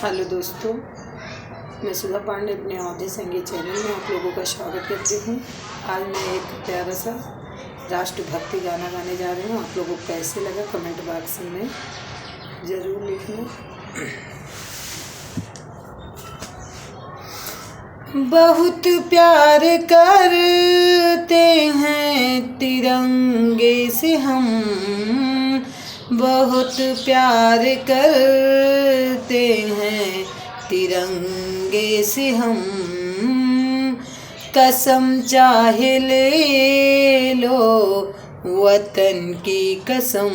Hello दोस्तों, मैं सुधा पांडे अपने अवधि संगीत चैनल में आप लोगों का स्वागत करती हूँ। आज मैं एक प्यारा सा राष्ट्रभक्ति गाना गाने जा रही हूँ। आप लोगों को कैसे लगा कमेंट बॉक्स में ज़रूर लिखना। बहुत प्यार करते हैं तिरंगे से हम, बहुत प्यार करते हैं तिरंगे से हम। कसम चाहे ले लो वतन की कसम,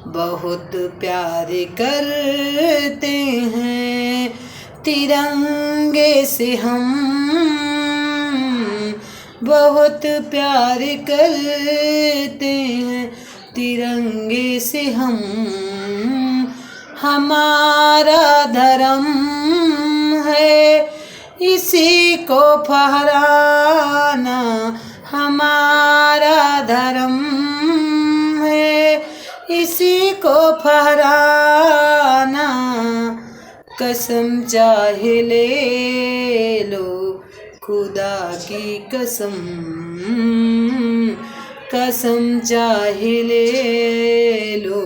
बहुत प्यार करते हैं तिरंगे से हम, बहुत प्यार करते हैं तिरंगे से हम। हमारा धर्म है इसी को फहराना, हमारा धर्म है इसी को फहराना। कसम चाहे ले लो खुदा की कसम, कसम चाहे ले लो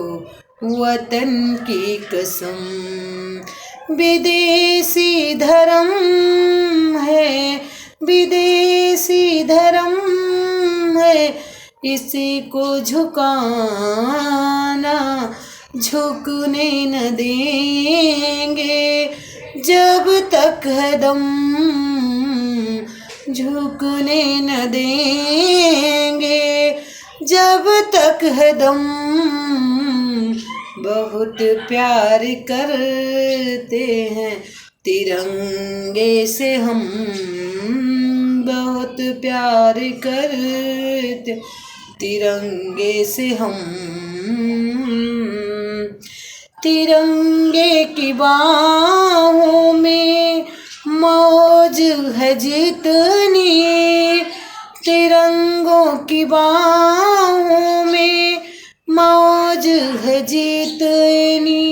वतन की कसम। विदेशी धर्म है, विदेशी धर्म है इसी को झुकाना, झुकने न देंगे जब तक है दम, झुकने न देंगे जब तक है दम। बहुत प्यार करते हैं तिरंगे से हम, बहुत प्यार करते तिरंगे से हम। तिरंगे की बाहों में मौज है जितनी, तिरंगों की बाहों में मौज है जितनी।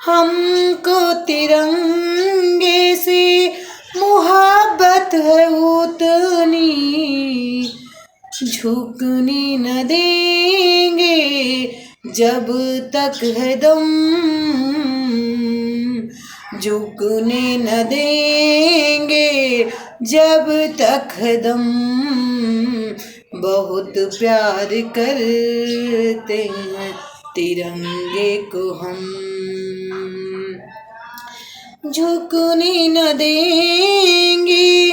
हमको तिरंगे से मोहब्बत है उतनी, झुकने न देंगे जब तक है दम, झुकने न देंगे जब तक है दम। बहुत प्यार करते हैं तिरंगे को हम, झुकने न देंगे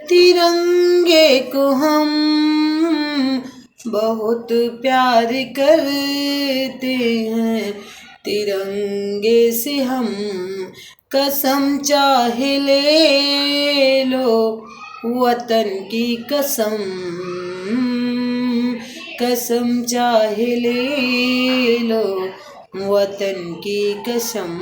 तिरंगे को हम। बहुत प्यार करते हैं तिरंगे से हम, कसम चाहे ले लो वतन की कसम, कसम चाहे ले लो वतन की कसम।